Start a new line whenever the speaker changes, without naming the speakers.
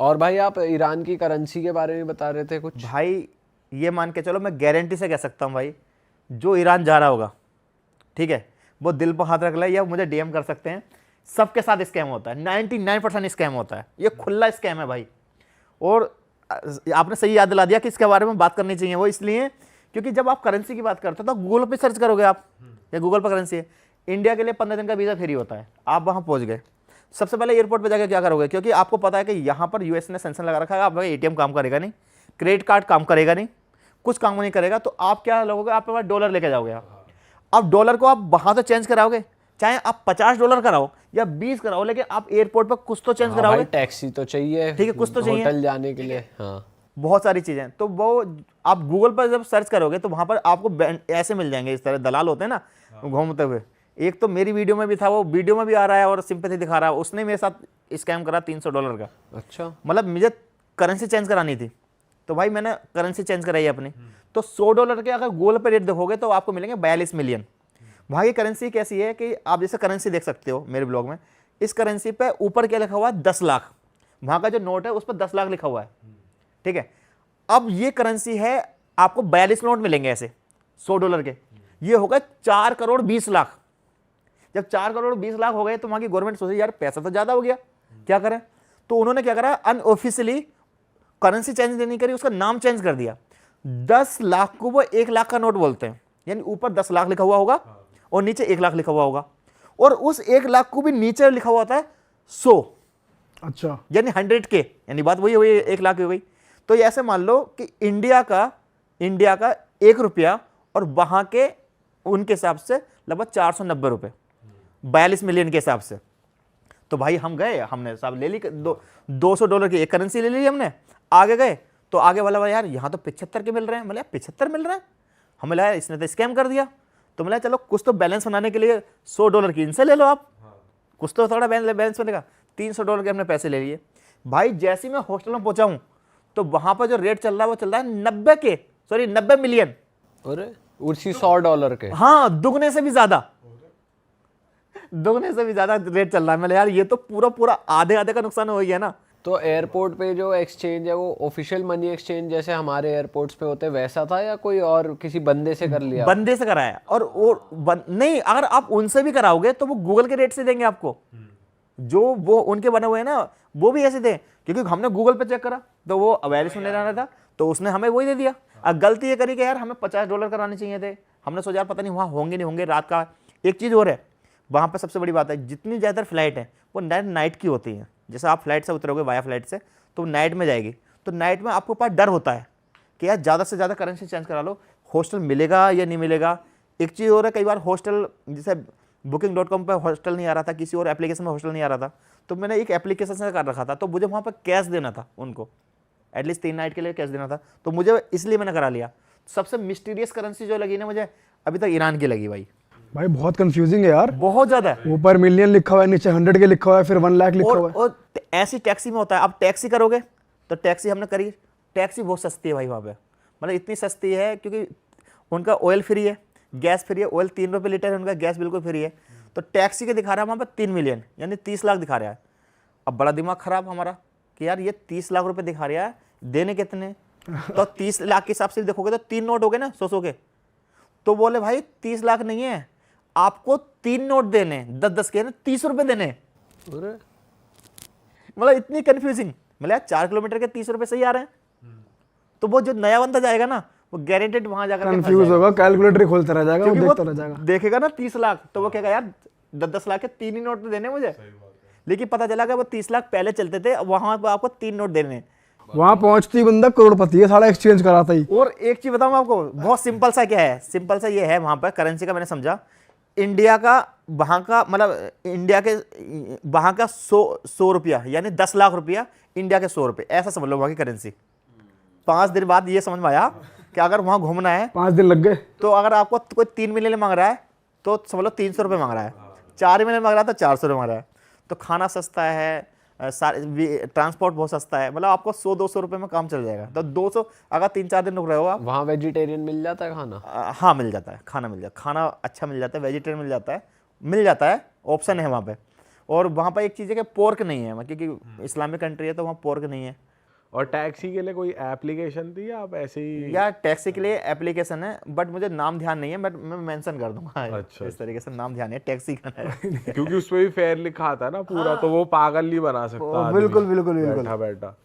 और भाई आप ईरान की करेंसी के बारे में बता रहे थे कुछ।
भाई ये मान के चलो, मैं गारंटी से कह सकता हूँ भाई, जो ईरान जा रहा होगा, ठीक है, वो दिल पर हाथ रख ले या मुझे डीएम कर सकते हैं, सबके साथ स्कैम होता है, 99% स्कैम होता है, ये खुला स्कैम है भाई। और आपने सही याद दिला दिया कि इसके बारे में बात करनी चाहिए, वो इसलिए क्योंकि जब आप करेंसी की बात करते हो तो गूगल पे सर्च करोगे आप, या गूगल पर करेंसी है, इंडिया के लिए 15 दिन का वीज़ा फ्री होता है। आप वहाँ पहुँच गए, सबसे पहले एयरपोर्ट पे जाकर क्या करोगे, क्योंकि आपको पता है कि यहाँ पर यूएस ने सेंक्शन लगा रखा है, आपका एटीएम काम करेगा नहीं, क्रेडिट कार्ड काम करेगा नहीं, कुछ काम नहीं करेगा, तो आप क्या लोगे, आपके पास डॉलर लेके जाओगे आप। अब डॉलर को आप वहाँ तो चेंज कराओगे, चाहे आप $50 कराओ या 20 कराओ, लेकिन आप एयरपोर्ट पर कुछ तो चेंज कराओगे।
टैक्सी तो चाहिए,
ठीक है, कुछ तो चाहिए
होटल जाने के लिए, हाँ
बहुत सारी चीज़ें। तो वो आप गूगल पर जब सर्च करोगे तो वहाँ पर आपको ऐसे मिल जाएंगे, इस तरह दलाल होते हैं ना घूमते हुए। एक तो मेरी वीडियो में भी था, वो वीडियो में भी आ रहा है और सिंपैथी दिखा रहा है, उसने मेरे साथ स्कैम करा $300 का।
अच्छा,
मतलब मुझे करेंसी चेंज करानी थी, तो भाई मैंने करेंसी चेंज कराई अपनी, तो $100 के अगर गूगल पे रेट देखोगे तो आपको मिलेंगे 42 मिलियन। वहाँ की करेंसी कैसी है कि आप जैसे करेंसी देख सकते हो मेरे ब्लॉग में, इस करेंसी पे ऊपर क्या लिखा हुआ है, 10 लाख, वहाँ का जो नोट है उस पर 10 लाख लिखा हुआ है, ठीक है। अब ये करेंसी है, आपको 42 नोट मिलेंगे ऐसे $100 के, ये होगा 4 करोड़ 20 लाख। जब 4 करोड़ 20 लाख हो गए तो वहाँ की गवर्नमेंट सोची यार पैसा तो ज़्यादा हो गया, क्या करें, तो उन्होंने क्या करा, अनऑफिशियली करेंसी चेंज नहीं करी, उसका नाम चेंज कर दिया। 10 लाख को वो 1 लाख का नोट बोलते हैं, यानी ऊपर 10 लाख लिखा हुआ होगा और नीचे 1 लाख लिखा हुआ होगा, और उस 1 लाख को भी नीचे लिखा हुआ होता है 100।
अच्छा,
यानी 100 के, यानी बात वही हुई, 1 लाख हो गई। तो ये ऐसे मान लो कि इंडिया का 1 रुपया और वहां के उनके हिसाब से लगभग 490 रुपये, 42 मिलियन के हिसाब से। तो भाई हम गए, हमने साहब ले ली $200 की एक करेंसी ले ली हमने, आगे गए तो आगे वाला भाई यार यहाँ तो 75 के मिल रहे हैं, मतलब 75 मिल रहे हैं, हमें लगा इसने तो स्कैम कर दिया। तो मतलब चलो कुछ तो बैलेंस बनाने के लिए $100 की इनसे ले लो आप, कुछ तो थोड़ा बैलेंस बनेगा। $300 के हमने पैसे ले लिए। भाई जैसे ही मैं हॉस्टल में पहुंचा हूं तो वहां पर जो रेट चल रहा है वो चल रहा है 90 मिलियन।
अरे उसी $100 के,
हाँ, दुगने से भी ज्यादा, दुगने से भी ज्यादा रेट चल रहा है। मैंने यार ये तो पूरा आधे का नुकसान हो गया ना।
तो एयरपोर्ट पे जो एक्सचेंज है वो ऑफिशियल मनी एक्सचेंज जैसे हमारे एयरपोर्ट्स पे होते हैं वैसा था, या कोई और किसी बंदे से कर लिया?
बंदे से कराया, और नहीं, अगर आप उनसे भी कराओगे तो वो गूगल के रेट से देंगे आपको, जो वो उनके बने हुए हैं ना वो भी ऐसे थे, क्योंकि हमने गूगल पे चेक करा तो वो 42 में लेना था, तो उसने हमें वही दे दिया। अब गलती ये करी कि यार हमें $50 कराने चाहिए थे, हमने सोचा यार पता नहीं वहाँ होंगे नहीं होंगे रात का। एक चीज़ और है वहाँ पर, सबसे बड़ी बात है, जितनी ज़्यादा फ्लाइट है वो नाइट की होती है। जैसे आप फ्लाइट से उतरोगे वाया फ्लाइट से तो नाइट में जाएगी, तो नाइट में आपको पास डर होता है कि यार ज़्यादा से ज़्यादा करेंसी चेंज करा लो, हॉस्टल मिलेगा या नहीं मिलेगा। एक चीज़ और है, कई बार हॉस्टल जैसे booking.com पर हॉस्टल नहीं आ रहा था, किसी और एप्लीकेशन में हॉस्टल नहीं आ रहा था, तो मैंने एक एप्लीकेशन से कर रखा था, तो मुझे वहाँ पर कैश देना था उनको, एटलीस्ट 3 नाइट के लिए कैश देना था, तो मुझे इसलिए मैंने करा लिया। सबसे मिस्टीरियस करेंसी जो लगी ना मुझे अभी तक ईरान की लगी भाई।
बहुत कंफ्यूजिंग है यार,
बहुत ज़्यादा।
ऊपर मिलियन लिखा हुआ है, नीचे 100 के लिखा हुआ है, फिर 1 लाख लिखा हुआ है।
और ऐसी टैक्सी में होता है, आप टैक्सी करोगे तो टैक्सी हमने करी, टैक्सी बहुत सस्ती है भाई वहाँ पे, मतलब इतनी सस्ती है क्योंकि उनका ऑयल फ्री है, गैस फ्री है, ऑयल 3 रुपये लीटर है उनका, गैस बिल्कुल फ्री है। तो टैक्सी के दिखा रहा है वहाँ पर 3 मिलियन, यानी 30 लाख दिखा रहा है। अब बड़ा दिमाग खराब हमारा कि यार ये 30 लाख रुपए दिखा रहा है, देने कितने, तो 30 लाख के हिसाब से देखोगे तो 3 नोट हो गए ना 100 के। तो बोले भाई 30 लाख नहीं है, आपको 3 नोट देने, 10-10 के ना, 30 रुपए देने। मतलब इतनी कंफ्यूजिंग, मतलब यार 4 किलोमीटर के 30 रुपए सही आ रहे हैं। तो वो जो नया बंदा जाएगा ना वो गारंटेड वहां जाकर
कंफ्यूज होगा, कैलकुलेटर खोलता रह जाएगा, वो देखता रह जाएगा,
देखेगा ना 30 लाख तो वो कहेगा यार 10-10 लाख के 3 ही नोट देने मुझे। लेकिन पता चला कि वो 30 लाख पहले चलते थे, वहां पर आपको 3 नोट देने।
वहां पहुंचती ही बंदा करोड़पति है, सारा एक्सचेंज कराता ही।
और एक चीज बताऊं आपको, बहुत सिंपल सा क्या है, सिंपल सा ये है वहां पर करेंसी का मैंने समझा, इंडिया का वहां का मतलब इंडिया के वहां का 100 रुपया यानी 10 लाख रुपया इंडिया के 100 रुपये, ऐसा समझ लो वहां की करेंसी। 5 दिन बाद ये समझ में आया कि अगर वहां घूमना है
5 दिन लग गए,
तो अगर आपको कोई 3 मिलियन मांग रहा है तो समझ लो 300 रुपये मांग रहा है, 4 मिलियन मांग रहा है तो 400 रुपये मांग रहा है। तो खाना सस्ता है, ट्रांसपोर्ट बहुत सस्ता है, मतलब आपको 100-200 रुपये में काम चल जाएगा। तो 200 अगर 3-4 दिन रुक रहे हो आप।
वहाँ वेजिटेरियन मिल जाता है खाना?
हाँ मिल जाता है, खाना मिल जाता है, खाना अच्छा मिल जाता है, वेजिटेरियन मिल जाता है, ऑप्शन है वहाँ पे। और वहाँ पर एक चीज़ है कि पोर्क नहीं है, क्योंकि इस्लामिक कंट्री है तो वहाँ पोर्क नहीं है।
और टैक्सी के लिए कोई एप्लीकेशन थी या आप ऐसे ही?
या टैक्सी के लिए एप्लीकेशन है, बट मुझे नाम ध्यान नहीं है, बट मैं मेंशन कर दूंगा।
अच्छा।
इस तरीके से नाम ध्यान है, टैक्सी का है।
क्योंकि उस पे भी फेयर लिखा था ना पूरा, तो वो पागल नहीं बना सकता आदमी
बिल्कुल बिल्कुल बिल्कुल।
बैठा बैठा।